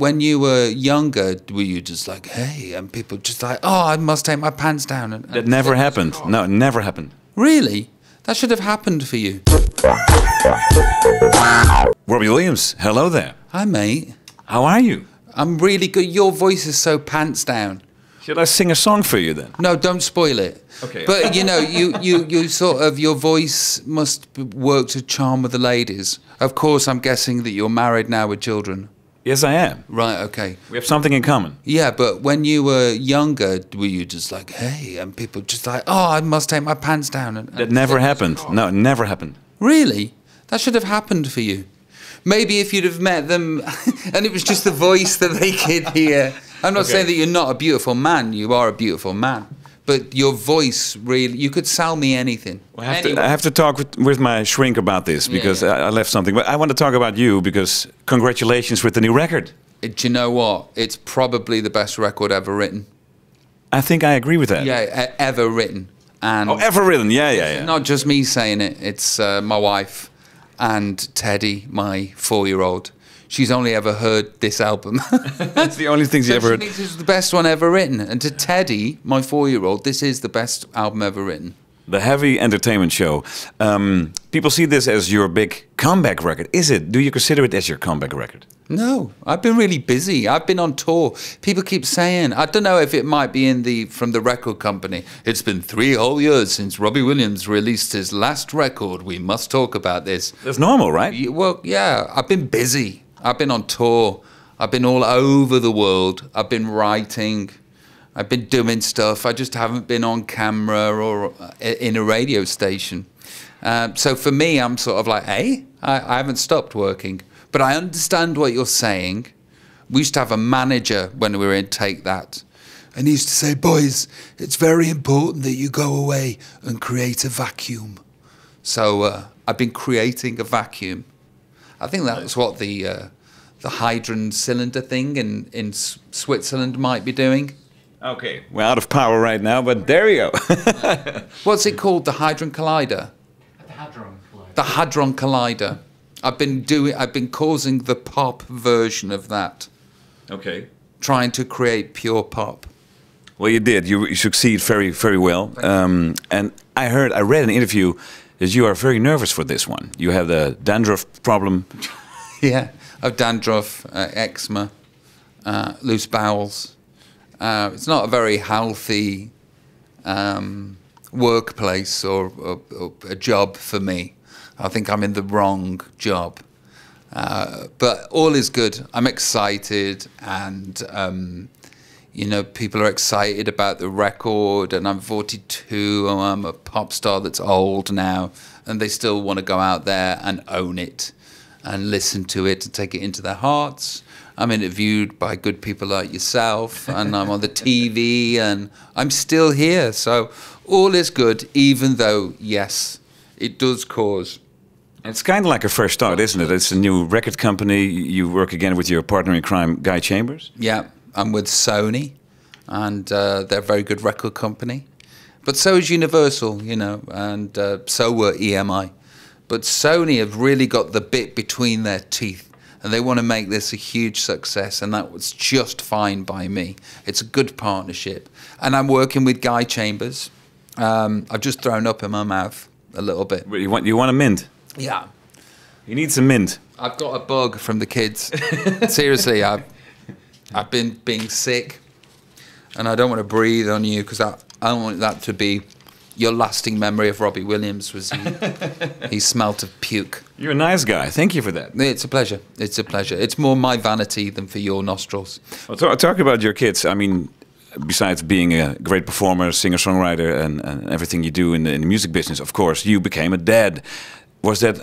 when you were younger, were you just like, hey, and people just like, oh, I must take my pants down? And That never happened. No, it never happened. Really? That should have happened for you. Robbie Williams, hello there. Hi, mate. How are you? I'm really good. Your voice is so pants down. Should I sing a song for you then? No, don't spoil it. Okay. But you know, you sort of, your voice must work to charm with the ladies. Of course, I'm guessing that you're married now with children. Yes, I am. Right, okay. We have something in common. Yeah, but when you were younger, were you just like, hey, and people just like, oh, I must take my pants down? And That never happened. No, it never happened. Really? That should have happened for you. Maybe if you'd have met them and it was just the voice that they could hear. I'm not saying that you're not a beautiful man. You are a beautiful man. But your voice really, you could sell me anything. Well, I have to talk with my shrink about this because I left something. But I want to talk about you because congratulations with the new record. Do you know what? It's probably the best record ever written. I think I agree with that. Yeah, ever written. And oh, ever written. Yeah. Not just me saying it. It's my wife and Teddy, my 4-year-old. She's only ever heard this album. That's the only thing she ever heard. She thinks it's the best one ever written. And to Teddy, my 4-year-old, this is the best album ever written. The Heavy Entertainment Show. People see this as your big comeback record. Is it? Do you consider it as your comeback record? No, I've been really busy. I've been on tour. People keep saying, I don't know if it might be from the record company. It's been 3 whole years since Robbie Williams released his last record. We must talk about this. That's normal, right? Well, yeah, I've been busy. I've been on tour. I've been all over the world. I've been writing. I've been doing stuff. I just haven't been on camera or in a radio station. So for me, I'm sort of like, hey, I haven't stopped working. But I understand what you're saying. We used to have a manager when we were in Take That. And he used to say, boys, it's very important that you go away and create a vacuum. So I've been creating a vacuum. I think that's what the hydrogen cylinder thing in Switzerland might be doing. Okay, we're out of power right now, but there you go. What's it called? The Hadron Collider? The Hadron Collider. The Hadron Collider. I've been causing the pop version of that. Okay. Trying to create pure pop. Well, you did. You succeed very, very well. And I read in an interview that you are very nervous for this one. You have the dandruff problem. Yeah, I have dandruff, eczema, loose bowels. It's not a very healthy workplace or a job for me. I think I'm in the wrong job. But all is good. I'm excited, and you know, people are excited about the record, and I'm 42, and I'm a pop star that's old now, and they still want to go out there and own it and listen to it and take it into their hearts. I'm interviewed by good people like yourself, and I'm on the TV, and I'm still here. So all is good, even though, yes, it does cause... It's kind of like a fresh start, isn't it? It's a new record company. You work again with your partner in crime, Guy Chambers. Yeah, I'm with Sony, and they're a very good record company. But so is Universal, you know, and so were EMI. But Sony have really got the bit between their teeth, and they want to make this a huge success, and that was just fine by me. It's a good partnership. And I'm working with Guy Chambers. I've just thrown up in my mouth a little bit. You want a mint? Yeah. You need some mint. I've got a bug from the kids. Seriously, I've been being sick, and I don't want to breathe on you because I don't want that to be your lasting memory of Robbie Williams. Was he smelt of puke. You're a nice guy. Thank you for that. It's a pleasure. It's a pleasure. It's more my vanity than for your nostrils. Well, talk about your kids. I mean, besides being a great performer, singer-songwriter, and everything you do in the music business, of course, you became a dad. Was that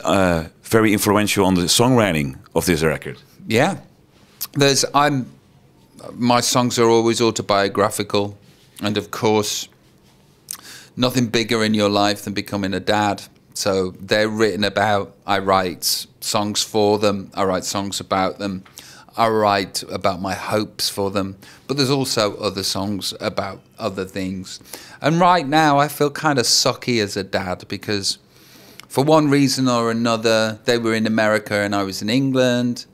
very influential on the songwriting of this record? Yeah, my songs are always autobiographical, and of course, nothing bigger in your life than becoming a dad. So they're written about. I write songs for them. I write songs about them. I write about my hopes for them. But there's also other songs about other things. And right now, I feel kind of sucky as a dad because, for one reason or another, they were in America and I was in England.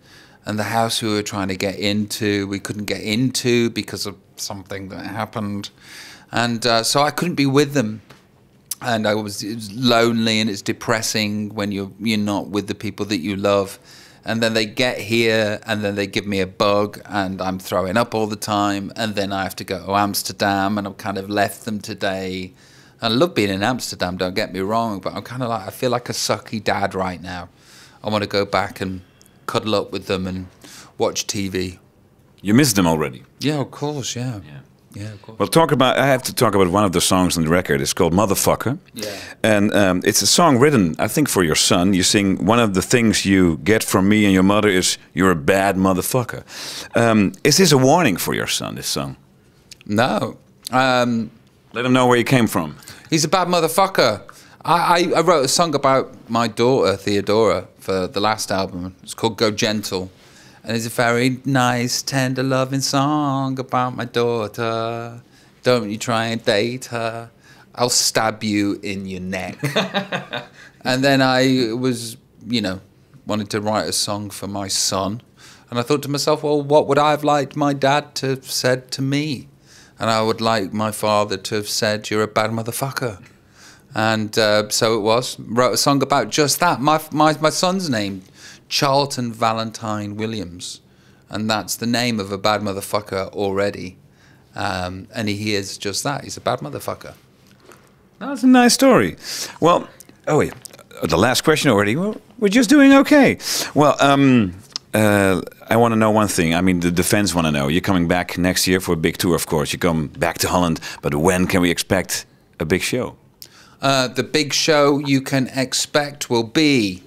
And the house we were trying to get into, we couldn't get into because of something that happened. And so I couldn't be with them. And it was lonely, and it's depressing when you're not with the people that you love. And then they get here, and then they give me a bug, and I'm throwing up all the time. And then I have to go to Amsterdam, and I've kind of left them today. I love being in Amsterdam, don't get me wrong, but I'm kind of like, I feel like a sucky dad right now. I want to go back and cuddle up with them and watch TV. You miss them already? Yeah, of course, yeah. Yeah, of course. Well, I have to talk about one of the songs on the record. It's called Motherfucker. Yeah. And it's a song written, I think, for your son. You sing, one of the things you get from me and your mother is you're a bad motherfucker. Is this a warning for your son, this song? No. Let him know where you came from. He's a bad motherfucker. I wrote a song about my daughter, Theodora, for the last album. It's called Go Gentle. And it's a very nice, tender, loving song about my daughter. Don't you try and date her. I'll stab you in your neck. And then I was, wanted to write a song for my son. And I thought to myself, well, what would I have liked my dad to have said to me? And I would like my father to have said, you're a bad motherfucker. And so it was. Wrote a song about just that. My son's name, Charlton Valentine Williams, and that's the name of a bad motherfucker already. And he is just that. He's a bad motherfucker. That's a nice story. Well, the last question already. Well, we're just doing okay. Well, I want to know one thing. I mean, the fans want to know. You're coming back next year for a big tour, of course. You come back to Holland, but when can we expect a big show? The big show you can expect will be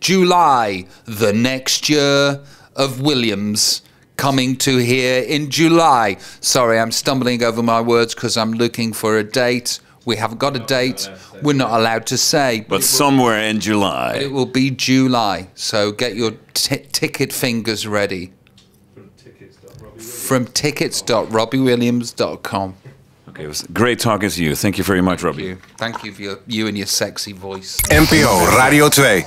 July, the next year of Williams, coming to here in July. Sorry, I'm stumbling over my words because I'm looking for a date. We haven't got a date. We're not allowed to say. But somewhere in July. It will be July. So get your ticket fingers ready. From tickets.robbiewilliams.com. Okay, it was great talking to you. Thank you very much, Robbie. Thank you for you and your sexy voice. NPO Radio 2.